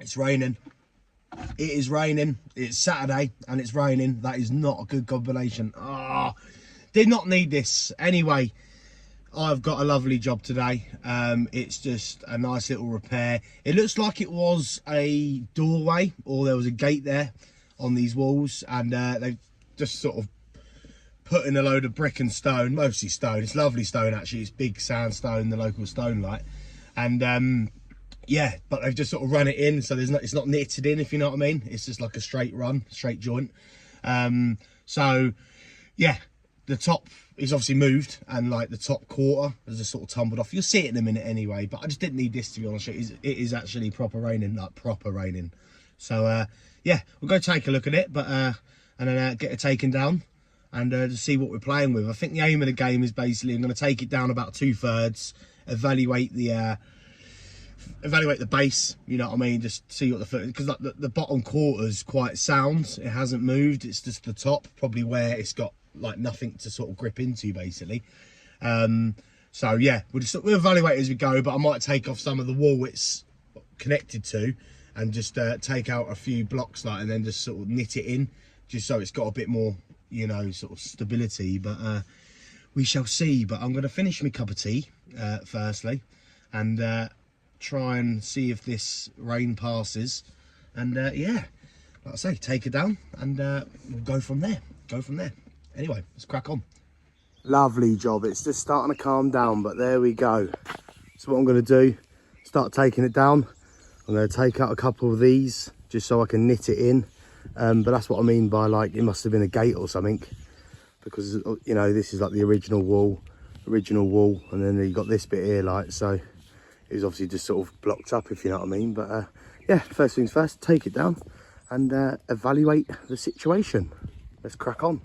It's raining. It is raining. It's Saturday and it's raining. That is not a good combination. Ah, did not need this. Anyway, I've got a lovely job today. It's just a nice little repair. It looks like it was a doorway or there was a gate there on these walls, and they've just sort of put in a load of brick and stone, mostly stone. It's lovely stone actually. It's big sandstone, the local stone light, and yeah, but they've just sort of run it in, so it's not knitted in, if you know what I mean. It's just like a straight run, straight joint. So yeah, the top is obviously moved, and like the top quarter has just sort of tumbled off. You'll see it in a minute anyway, but I just didn't need this, to be honest. It is actually proper raining, like proper raining. So yeah, we'll go take a look at it, but and then get it taken down and just see what we're playing with. I think the aim of the game is basically I'm going to take it down about 2/3, evaluate the base, you know what I mean, just see what the foot, because like the bottom quarter's quite sound. It hasn't moved, it's just the top, probably where it's got like nothing to sort of grip into basically. So yeah, we'll evaluate as we go, but I might take off some of the wall it's connected to and just take out a few blocks like, and then just sort of knit it in, just so it's got a bit more, you know, sort of stability. But we shall see. But I'm going to finish my cup of tea firstly, and try and see if this rain passes, and yeah, like I say, take it down and we'll go from there. Anyway, let's crack on. Lovely job. It's just starting to calm down, but there we go. So what I'm going to do, start taking it down. I'm going to take out a couple of these just so I can knit it in, but that's what I mean by, like, it must have been a gate or something, because, you know, this is like the original wall, and then you got this bit here, like, so it was obviously just sort of blocked up, if you know what I mean. But yeah, first things first, take it down and evaluate the situation. Let's crack on.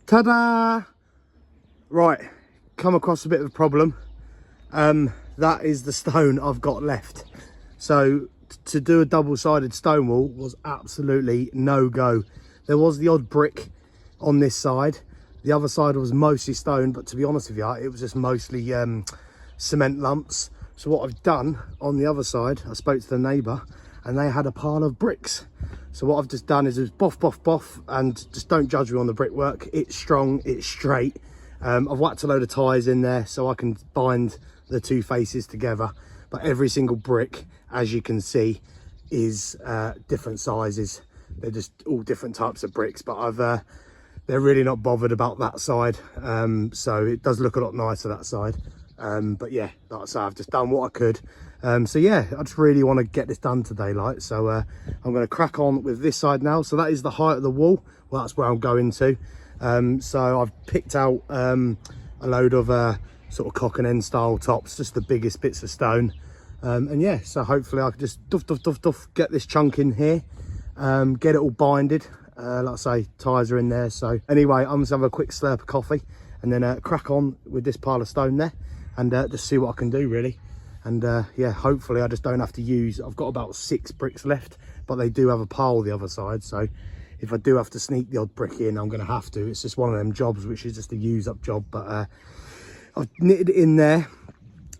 Ta-da! Right, come across a bit of a problem. That is the stone I've got left. So to do a double-sided stone wall was absolutely no go. There was the odd brick on this side. The other side was mostly stone, but to be honest with you, it was just mostly cement lumps. So what I've done on the other side, I spoke to the neighbour and they had a pile of bricks. So what I've just done is boff, boff, boff, and just don't judge me on the brickwork. It's strong, it's straight. I've whacked a load of ties in there so I can bind the two faces together. But every single brick, as you can see, is different sizes. They're just all different types of bricks, but they're really not bothered about that side. So it does look a lot nicer that side. But yeah, like I say, I've just done what I could. So yeah, I just really want to get this done today, like. So I'm going to crack on with this side now. So that is the height of the wall. Well, that's where I'm going to. So I've picked out a load of sort of cock and end style tops, just the biggest bits of stone. And yeah, so hopefully I can just duff, get this chunk in here, get it all binded. Like I say, ties are in there. So anyway, I'm just have a quick slurp of coffee and then crack on with this pile of stone there and just see what I can do really. And yeah, hopefully I just don't have to use, I've got about 6 bricks left, but they do have a pile the other side. So if I do have to sneak the odd brick in, I'm going to have to. It's just one of them jobs, which is just a use up job. But I've knitted it in there.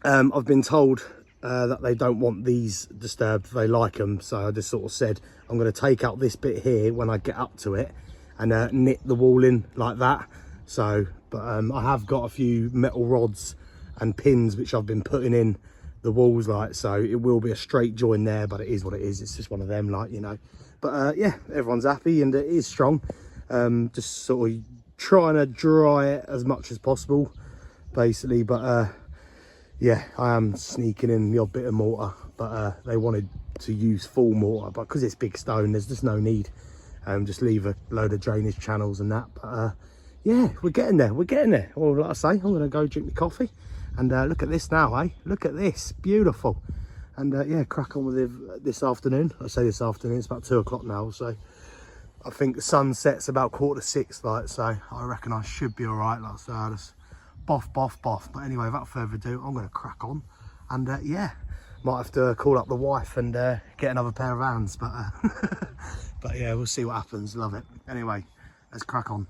I've been told that they don't want these disturbed, they like them. So I just sort of said, I'm going to take out this bit here when I get up to it and knit the wall in like that. So, but I have got a few metal rods and pins which I've been putting in the walls, like, so it will be a straight join there, but it is what it is. It's just one of them, like, you know. But yeah, everyone's happy and it is strong. Just sort of trying to dry it as much as possible basically. But yeah, I am sneaking in the odd bit of mortar, but they wanted to use full mortar, but because it's big stone, there's just no need. Just leave a load of drainage channels and that. But yeah, we're getting there, well, like I say, I'm gonna go drink the coffee and look at this now, eh? Look at this, beautiful. And yeah, crack on with it this afternoon. I say this afternoon, it's about 2 o'clock now, so I think the sun sets about 5:45, like, so I reckon I should be all right. Like, so I just boff. But anyway, without further ado, I'm going to crack on. And yeah, might have to call up the wife and get another pair of hands, but but yeah, we'll see what happens. Love it. Anyway, let's crack on.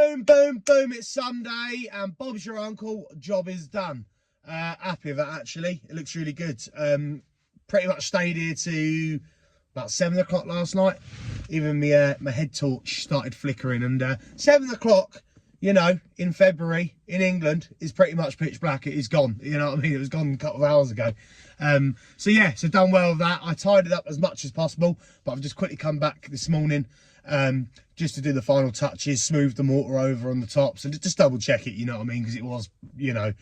boom, boom, boom, it's Sunday and Bob's your uncle, job is done. Happy with that actually, it looks really good. Pretty much stayed here to about 7 o'clock last night. Even my head torch started flickering, and 7 o'clock, you know, in February in England is pretty much pitch black. It is gone, you know what I mean? It was gone a couple of hours ago. So yeah, so done well with that. I tied it up as much as possible, but I've just quickly come back this morning just to do the final touches, smooth the mortar over on the top, so just double check it, you know what I mean, because it was, you know,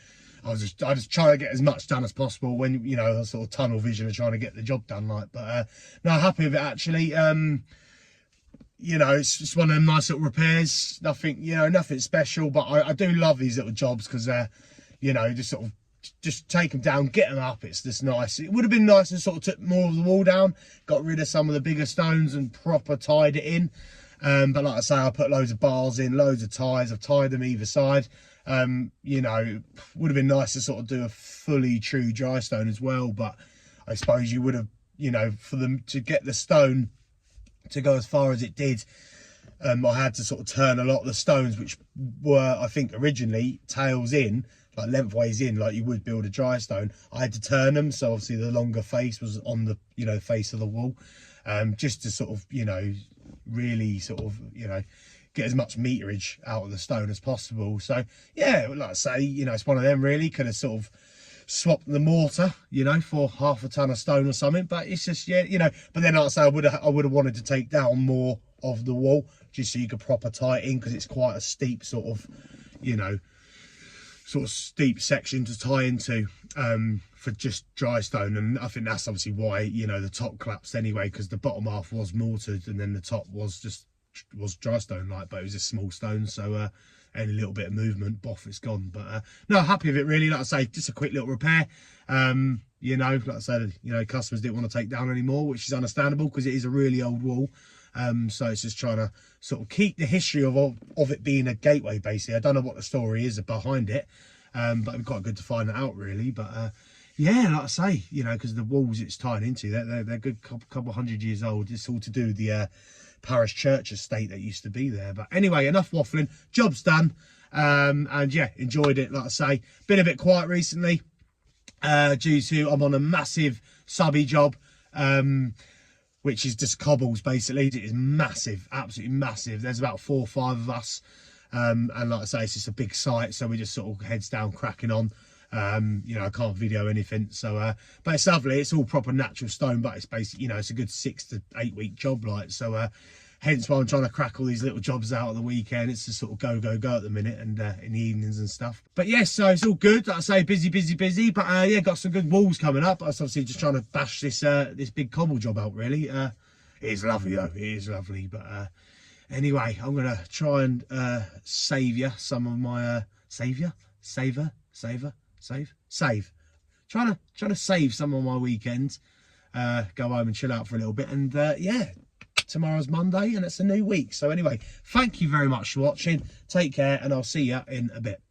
I just trying to get as much done as possible when, you know, sort of tunnel vision of trying to get the job done, like. But no, happy with it actually. You know, it's just one of them nice little repairs, nothing, you know, nothing special, but I do love these little jobs because you know, just sort of just take them down, get them up. It's just nice. It would have been nice to sort of took more of the wall down, got rid of some of the bigger stones and proper tied it in. But like I say, I put loads of bars in, loads of ties. I've tied them either side. You know, would have been nice to sort of do a fully true dry stone as well. But I suppose you would have, you know, for them to get the stone to go as far as it did, I had to sort of turn a lot of the stones, which were, I think, originally tails in, like lengthways in, like you would build a dry stone. I had to turn them, so obviously the longer face was on the, you know, face of the wall, just to sort of, you know, really sort of, you know, get as much meterage out of the stone as possible. So yeah, like I say, you know, it's one of them really. Could have sort of swapped the mortar, you know, for half a ton of stone or something, but it's just, yeah, you know. But then like I say, I would have wanted to take down more of the wall just so you could proper tie it in, because it's quite a steep sort of, you know, sort of steep section to tie into for just dry stone. And I think that's obviously why, you know, the top collapsed anyway, because the bottom half was mortared and then the top was dry stone, like, but it was a small stone, so any little bit of movement, boff, it's gone. But no, happy with it really. Like I say, just a quick little repair. You know, like I said, you know, customers didn't want to take down anymore, which is understandable because it is a really old wall. So it's just trying to sort of keep the history of it being a gateway, basically. I don't know what the story is behind it, but it'd be quite good to find that out really. But yeah, like I say, you know, because the walls it's tied into, they're a good couple 100 years old. It's all to do with the parish church estate that used to be there. But anyway, enough waffling, job's done. And yeah, enjoyed it. Like I say, been a bit quiet recently due to I'm on a massive subby job, which is just cobbles basically. It is massive, absolutely massive. There's about 4 or 5 of us, and like I say, it's just a big site, so we just sort of heads down cracking on. You know, I can't video anything, so but it's lovely. It's all proper natural stone, but it's basically, you know, it's a good 6 to 8 week job, like. So hence why I'm trying to crack all these little jobs out at the weekend. It's just sort of go at the minute, and in the evenings and stuff. But yes, so it's all good. Like I say, busy. But yeah, got some good walls coming up. I was obviously just trying to bash this this big cobble job out really. It is lovely though, it is lovely. But anyway, I'm gonna try and save some of my save. Trying to save some of my weekends. Go home and chill out for a little bit, and yeah, tomorrow's Monday and it's a new week. So anyway, thank you very much for watching. Take care, and I'll see you in a bit.